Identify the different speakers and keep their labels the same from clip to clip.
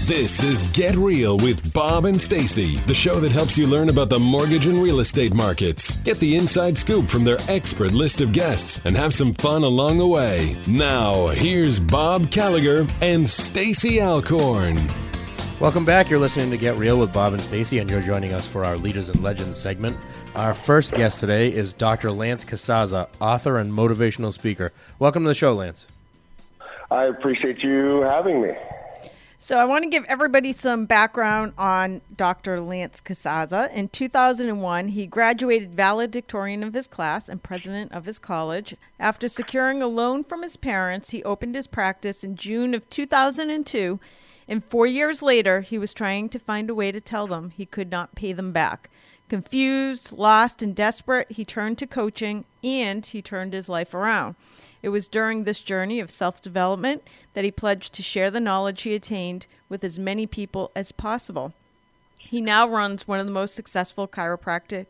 Speaker 1: This is Get Real with Bob and Stacy, the show that helps you learn about the mortgage and real estate markets. Get the inside scoop from their expert list of guests and have some fun along the way. Now, here's Bob Gallagher and Stacy Alcorn.
Speaker 2: Welcome back. You're listening to Get Real with Bob and Stacy, and you're joining us for our Leaders and Legends segment. Our first guest today is Dr. Lance Casazza, author and motivational speaker. Welcome to the show, Lance.
Speaker 3: I appreciate you having me.
Speaker 4: So I want to give everybody some background on Dr. Lance Casazza. In 2001, he graduated valedictorian of his class and president of his college. After securing a loan from his parents, he opened his practice in June of 2002, and 4 years later, he was trying to find a way to tell them he could not pay them back. Confused, lost, and desperate, he turned to coaching, and he turned his life around. It was during this journey of self-development that he pledged to share the knowledge he attained with as many people as possible. He now runs one of the most successful chiropractic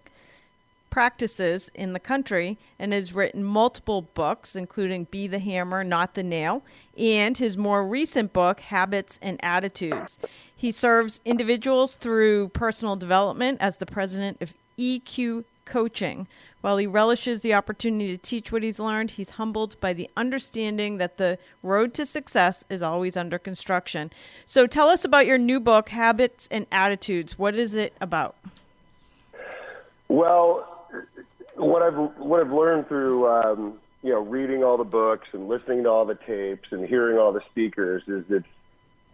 Speaker 4: practices in the country and has written multiple books, including Be the Hammer, Not the Nail, and his more recent book, Habits and Attitudes. He serves individuals through personal development as the president of EQ Coaching. While he relishes the opportunity to teach what he's learned, he's humbled by the understanding that the road to success is always under construction. So tell us about your new book, Habits and Attitudes. What is it about?
Speaker 3: Well, what I've learned through reading all the books and listening to all the tapes and hearing all the speakers is that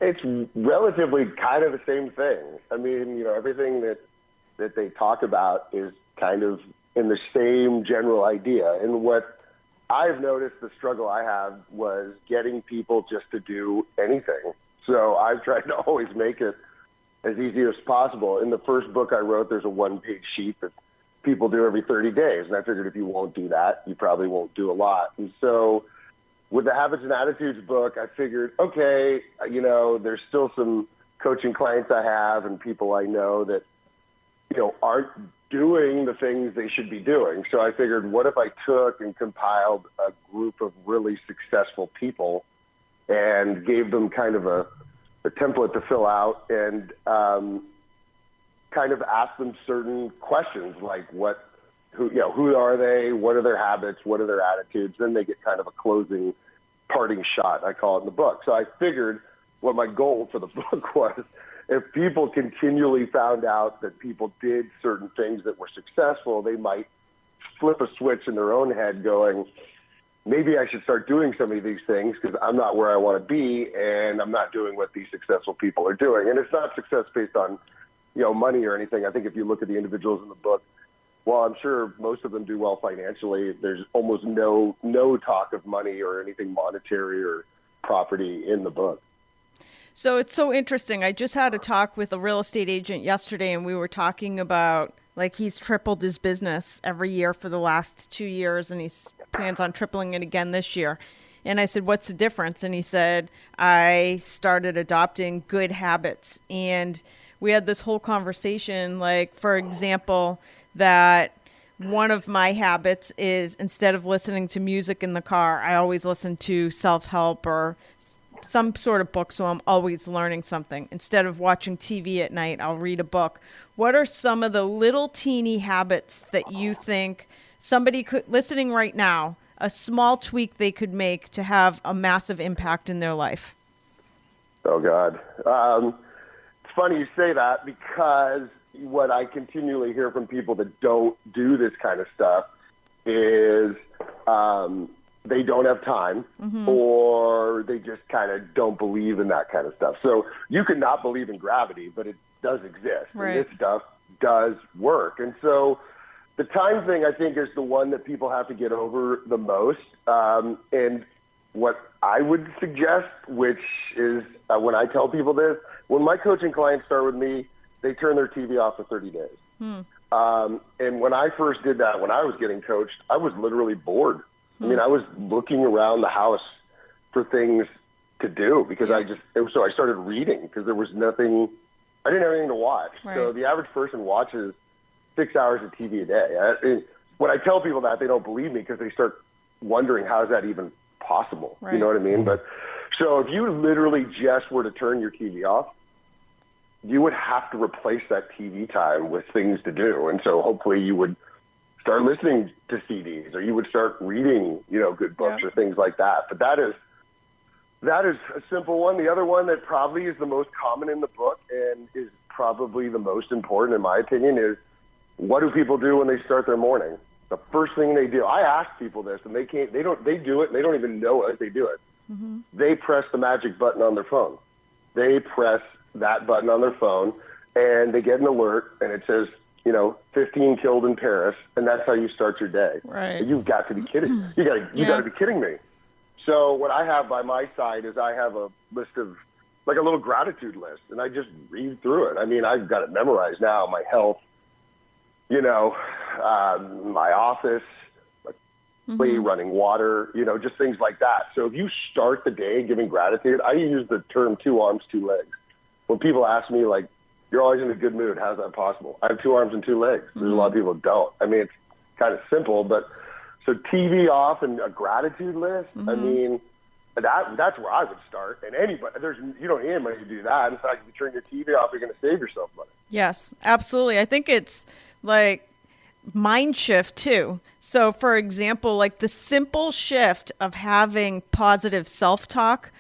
Speaker 3: it's relatively kind of the same thing. I mean, everything that they talk about is kind of in the same general idea. And what I've noticed the struggle I have was getting people just to do anything. So I've tried to always make it as easy as possible. In the first book I wrote, there's a one-page sheet that people do every 30 days. And I figured if you won't do that, you probably won't do a lot. And so with the Habits and Attitudes book, I figured, okay, there's still some coaching clients I have and people I know that, aren't doing the things they should be doing. So I figured, what if I took and compiled a group of really successful people and gave them kind of a template to fill out and kind of ask them certain questions like who are they? What are their habits? What are their attitudes? Then they get kind of a closing parting shot, I call it in the book. So I figured what my goal for the book was, if people continually found out that people did certain things that were successful, they might flip a switch in their own head going, maybe I should start doing some of these things because I'm not where I want to be and I'm not doing what these successful people are doing. And it's not success based on, money or anything. I think if you look at the individuals in the book, while I'm sure most of them do well financially, there's almost no talk of money or anything monetary or property in the book.
Speaker 4: So it's so interesting. I just had a talk with a real estate agent yesterday, and we were talking about, he's tripled his business every year for the last 2 years, and he plans on tripling it again this year. And I said, what's the difference? And he said, I started adopting good habits. And we had this whole conversation, for example, that one of my habits is instead of listening to music in the car, I always listen to self-help or some sort of book, so I'm always learning something. Instead of watching TV at night, I'll read a book. What are some of the little teeny habits that you think somebody could, listening right now, a small tweak they could make to have a massive impact in their life?
Speaker 3: Oh, God. It's funny you say that because what I continually hear from people that don't do this kind of stuff is they don't have time, or they just kind of don't believe in that kind of stuff. So you can not believe in gravity, but it does exist.
Speaker 4: Right.
Speaker 3: And this stuff does work. And so the time thing, I think, is the one that people have to get over the most. And what I would suggest, which is when I tell people this, when my coaching clients start with me, they turn their TV off for 30 days. And when I first did that, when I was getting coached, I was literally bored. I mean, I was looking around the house for things to do because so I started reading because there was nothing, I didn't have anything to watch.
Speaker 4: Right.
Speaker 3: So the average person watches 6 hours of TV a day. When I tell people that, they don't believe me because they start wondering, how is that even possible?
Speaker 4: Right.
Speaker 3: You know what I mean? But so if you literally just were to turn your TV off you would have to replace that TV time with things to do. And so hopefully you would start listening to CDs, or you would start reading, good books or things like that. But that is a simple one. The other one that probably is the most common in the book and is probably the most important in my opinion is, what do people do when they start their morning? The first thing they do, I ask people this, and they do it, and they don't even know it, they do it. Mm-hmm. They press the magic button on their phone. They press that button on their phone, and they get an alert, and it says, 15 killed in Paris, and that's how you start your day.
Speaker 4: Right.
Speaker 3: You've got to be kidding. You got to be kidding me. So what I have by my side is I have a list of, like a little gratitude list, and I just read through it. I mean, I've got it memorized now, my health, my office, running water, just things like that. So if you start the day giving gratitude, I use the term 2 arms, 2 legs. When people ask me, like, you're always in a good mood, how's that possible? I have 2 arms and 2 legs. There's a lot of people who don't. I mean, it's kind of simple, but so TV off and a gratitude list, I mean, that's where I would start. And anybody, you don't need anybody to do that. In fact, if you turn your TV off, you're going to save yourself money.
Speaker 4: Yes, absolutely. I think it's like mind shift too. So for example, like the simple shift of having positive self-talk,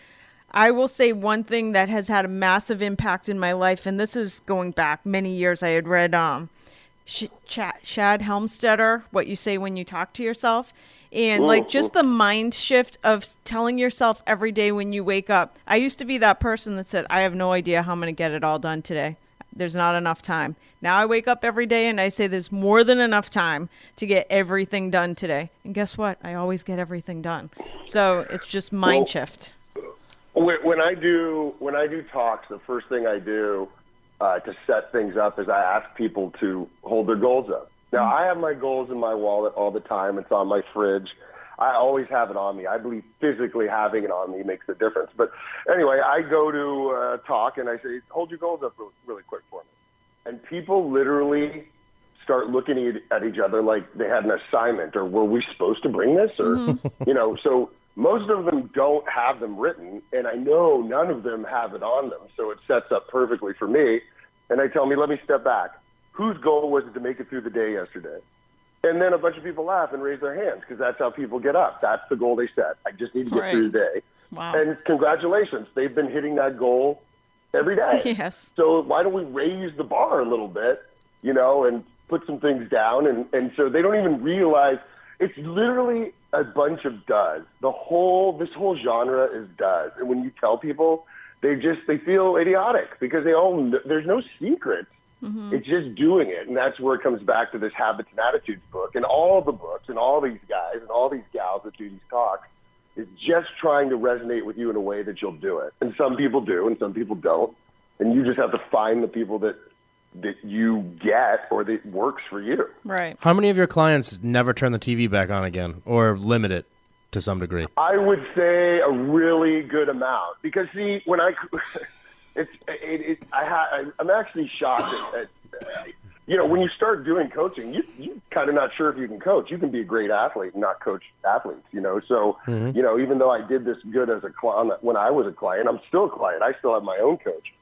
Speaker 4: I will say one thing that has had a massive impact in my life, and this is going back many years. I had read Shad Helmstetter, What You Say When You Talk to Yourself. And like just the mind shift of telling yourself every day when you wake up. I used to be that person that said, I have no idea how I'm going to get it all done today. There's not enough time. Now I wake up every day and I say there's more than enough time to get everything done today. And guess what? I always get everything done. So it's just mind shift.
Speaker 3: When I do talks, the first thing I do to set things up is I ask people to hold their goals up. Now, I have my goals in my wallet all the time. It's on my fridge. I always have it on me. I believe physically having it on me makes a difference. But anyway, I go to talk and I say, hold your goals up really quick for me. And people literally start looking at each other like they had an assignment, or were we supposed to bring this? Or, so most of them don't have them written, and I know none of them have it on them. So it sets up perfectly for me. And I tell me, let me step back. Whose goal was it to make it through the day yesterday? And then a bunch of people laugh and raise their hands because that's how people get up. That's the goal they set. I just need to get through the day.
Speaker 4: Wow.
Speaker 3: And congratulations. They've been hitting that goal every day.
Speaker 4: Yes.
Speaker 3: So why don't we raise the bar a little bit, and put some things down? And so they don't even realize it's literally a bunch of does. This whole genre is does. And when you tell people, they feel idiotic because there's no secret. Mm-hmm. It's just doing it. And that's where it comes back to this Habits and Attitudes book. And all the books and all these guys and all these gals that do these talks is just trying to resonate with you in a way that you'll do it. And some people do and some people don't. And you just have to find the people that you get or that works for you.
Speaker 4: Right.
Speaker 2: How many of your clients never turn the TV back on again or limit it to some degree?
Speaker 3: I would say a really good amount. Because, see, when I'm actually shocked at when you start doing coaching, you kind of not sure if you can coach. You can be a great athlete and not coach athletes, So, even though I did this good as a client, when I was a client, I'm still a client. I still have my own coach.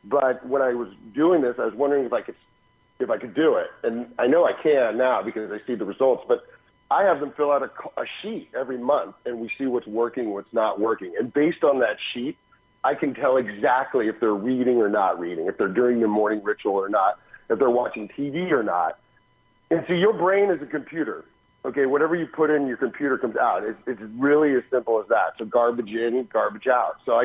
Speaker 3: But when I was doing this, I was wondering if I could do it. And I know I can now because I see the results. But I have them fill out a sheet every month, and we see what's working, what's not working. And based on that sheet, I can tell exactly if they're reading or not reading, if they're doing their morning ritual or not, if they're watching TV or not. And so your brain is a computer. Okay, whatever you put in, your computer comes out. It's really as simple as that. So garbage in, garbage out. So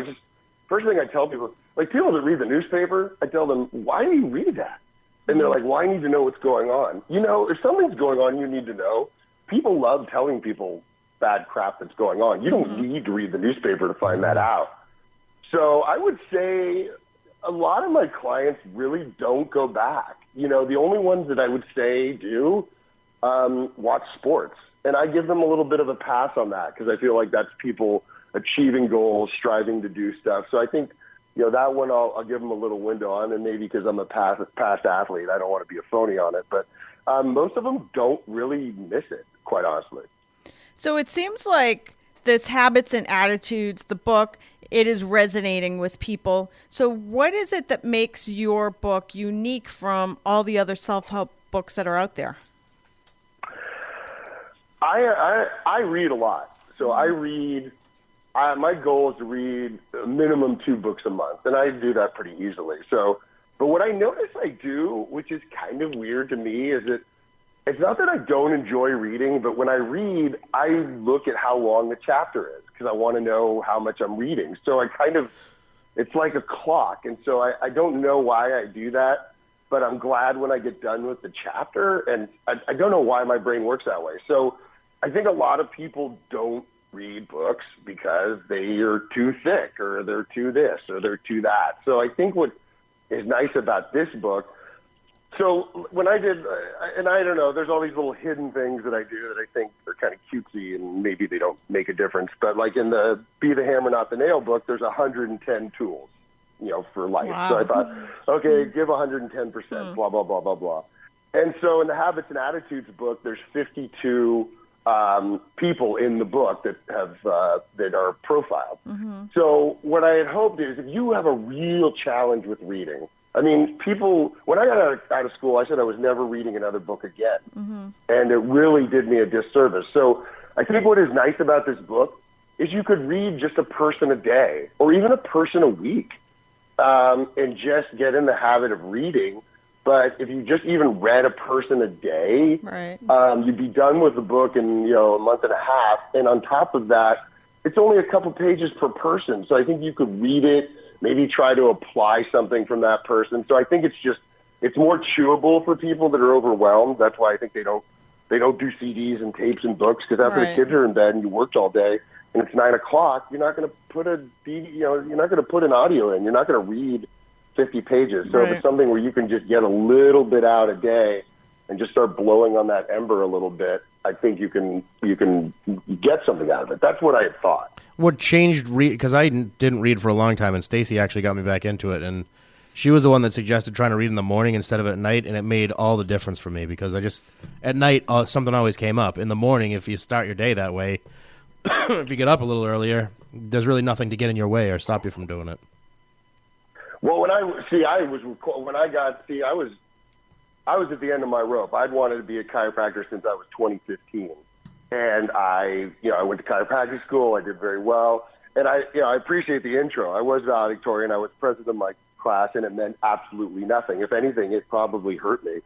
Speaker 3: first thing I tell people, like people that read the newspaper, I tell them, why do you read that? And they're like, well, I need to know what's going on. If something's going on, you need to know. People love telling people bad crap that's going on. You don't need to read the newspaper to find that out. So I would say a lot of my clients really don't go back. The only ones that I would say do watch sports. And I give them a little bit of a pass on that because I feel like that's people achieving goals, striving to do stuff. So I think, that one I'll give them a little window on, and maybe because I'm a past athlete, I don't want to be a phony on it. But most of them don't really miss it, quite honestly.
Speaker 4: So it seems like this Habits and Attitudes, the book, it is resonating with people. So what is it that makes your book unique from all the other self-help books that are out there?
Speaker 3: I read a lot. So I read, my goal is to read a minimum 2 books a month, and I do that pretty easily. So, but what I notice I do, which is kind of weird to me, is that it's not that I don't enjoy reading, but when I read, I look at how long the chapter is because I want to know how much I'm reading. So it's like a clock. And so I don't know why I do that, but I'm glad when I get done with the chapter. And I don't know why my brain works that way. So I think a lot of people don't read books because they are too thick or they're too this or they're too that. So I think what is nice about this book, so when I did, and I don't know, there's all these little hidden things that I do that I think are kind of cutesy and maybe they don't make a difference. But like in the Be the Hammer, Not the Nail book, there's 110 tools, for life.
Speaker 4: Wow.
Speaker 3: So I thought, okay, give 110%, blah, blah, blah, blah, blah. And so in the Habits and Attitudes book, there's 52 people in the book that are profiled. So what I had hoped is if you have a real challenge with reading, I mean, when I got out of school, I said I was never reading another book again. And it really did me a disservice. So I think what is nice about this book is you could read just a person a day or even a person a week and just get in the habit of reading. But if you just even read a person a day,
Speaker 4: right,
Speaker 3: you'd be done with the book in, a month and a half. And on top of that, it's only a couple pages per person. So I think you could read it, maybe try to apply something from that person. So I think it's more chewable for people that are overwhelmed. That's why I think they don't do CDs and tapes and books, because after the kids are in bed and you worked all day and it's 9 o'clock, you're not going to put you're not going to put an audio in. You're not going to read 50 pages. So if it's something where you can just get a little bit out a day and just start blowing on that ember a little bit, I think you can get something out of it. That's what I had thought.
Speaker 2: What changed, because I didn't read for a long time, and Stacy actually got me back into it, and she was the one that suggested trying to read in the morning instead of at night, and it made all the difference for me, because at night, something always came up. In the morning, if you start your day that way, if you get up a little earlier, there's really nothing to get in your way or stop you from doing it.
Speaker 3: Well, I was at the end of my rope. I'd wanted to be a chiropractor since I was 2015. And I went to chiropractic school. I did very well. And I appreciate the intro. I was valedictorian. I was president of my class, and it meant absolutely nothing. If anything, it probably hurt me.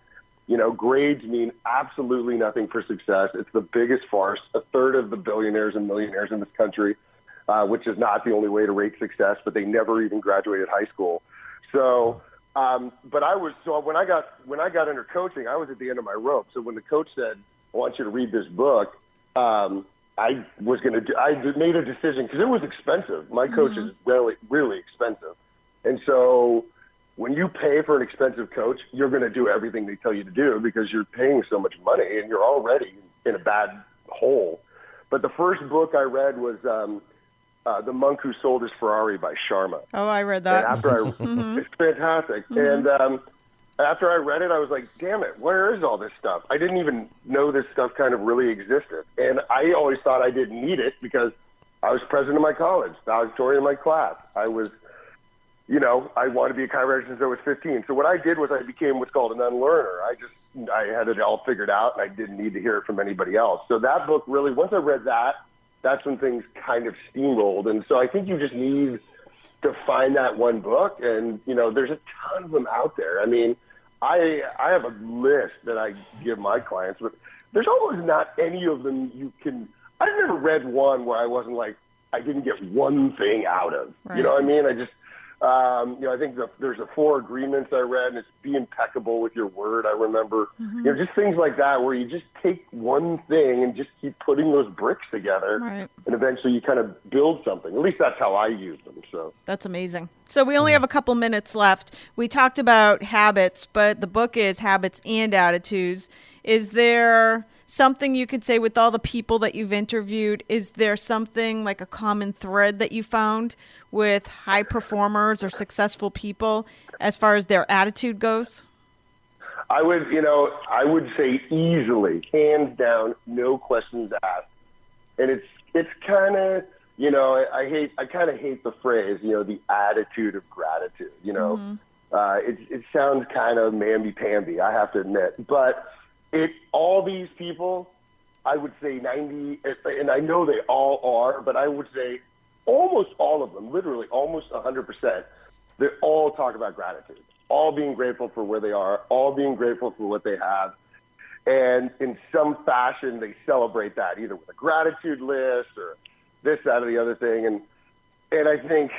Speaker 3: Grades mean absolutely nothing for success. It's the biggest farce. A third of the billionaires and millionaires in this country, which is not the only way to rate success, but they never even graduated high school. So, when I got into coaching, I was at the end of my rope. So when the coach said, I want you to read this book, I made a decision because it was expensive. My coach is really, really expensive. And so when you pay for an expensive coach, you're going to do everything they tell you to do because you're paying so much money and you're already in a bad hole. But the first book I read was The Monk Who Sold His Ferrari by Sharma.
Speaker 4: Oh, I read that.
Speaker 3: And it's fantastic. And after I read it, I was like, damn it, where is all this stuff? I didn't even know this stuff kind of really existed. And I always thought I didn't need it because I was president of my college, valedictorian of my class. I was, I wanted to be a chiropractor since I was 15. So what I did was I became what's called an unlearner. I had it all figured out, and I didn't need to hear it from anybody else. So that book really, once I read that, that's when things kind of steamrolled. And so I think you just need to find that one book. And, there's a ton of them out there. I mean, I have a list that I give my clients, but there's almost not any of them I've never read one where I wasn't like, I didn't get one thing out of. Right. You know what I mean? I think there's the 4 agreements I read, and it's be impeccable with your word. I remember, just things like that where you just take one thing and just keep putting those bricks together, right, and eventually you kind of build something. At least that's how I use them. So
Speaker 4: that's amazing. So we only have a couple minutes left. We talked about habits, but the book is Habits and Attitudes. Is there something you could say with all the people that you've interviewed? Is there something like a common thread that you found with high performers or successful people as far as their attitude goes?
Speaker 3: I would say easily, hands down, no questions asked. And it's kind of, I kind of hate the phrase, the attitude of gratitude. It sounds kind of mamby-pamby, I have to admit. But all these people, I would say 90, and I know they all are, but I would say almost all of them, literally almost 100%, they all talk about gratitude, all being grateful for where they are, all being grateful for what they have. And in some fashion, they celebrate that either with a gratitude list or this, that, or the other thing. And I think,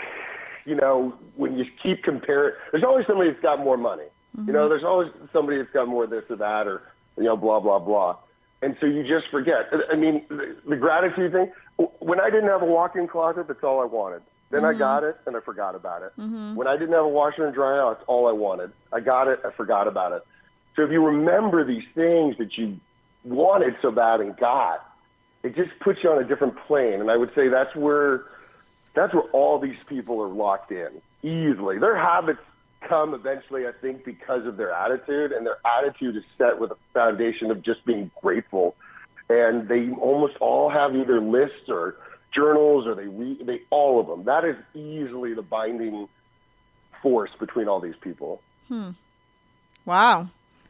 Speaker 3: when you keep comparing, there's always somebody that's got more money. Mm-hmm. There's always somebody that's got more this or that or, blah, blah, blah. And so you just forget. I mean, the gratitude thing, when I didn't have a walk-in closet, that's all I wanted. Then I got it, and I forgot about it. Mm-hmm. When I didn't have a washer and dryer, that's all I wanted. I got it, I forgot about it. So if you remember these things that you wanted so bad and got, it just puts you on a different plane. And I would say that's where all these people are locked in, easily. Their habits come eventually, I think, because of their attitude, and their attitude is set with a foundation of just being grateful. And they almost all have either lists or journals, or they all of them. That is easily the binding force between all these people.
Speaker 4: Wow.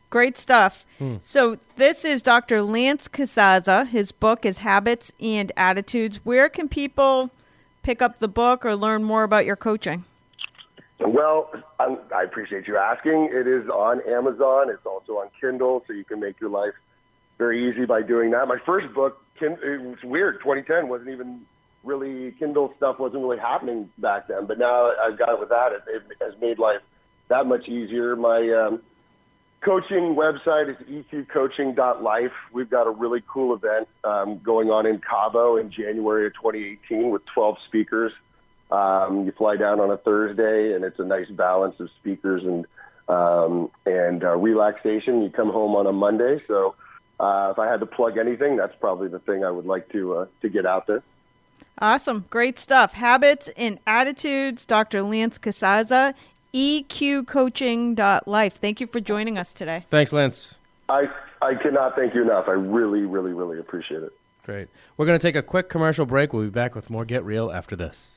Speaker 4: Great stuff. So this is Dr. Lance Casazza. His book is Habits and Attitudes. Where can people pick up the book or learn more about your coaching?
Speaker 3: Well, I appreciate you asking. It is on Amazon. It's also on Kindle, so you can make your life very easy by doing that. My first book, it was weird. 2010 wasn't even really, Kindle stuff wasn't really happening back then. But now I've got it with that. It has made life that much easier. My coaching website is eqcoaching.life. We've got a really cool event going on in Cabo in January of 2018 with 12 speakers. You fly down on a Thursday, and it's a nice balance of speakers and relaxation. You come home on a Monday. So if I had to plug anything, that's probably the thing I would like to get out there.
Speaker 4: Awesome. Great stuff. Habits and Attitudes, Dr. Lance Casazza, eqcoaching.life. Thank you for joining us today.
Speaker 2: Thanks, Lance.
Speaker 3: I cannot thank you enough. I really, really, really appreciate it.
Speaker 2: Great. We're going to take a quick commercial break. We'll be back with more Get Real after this.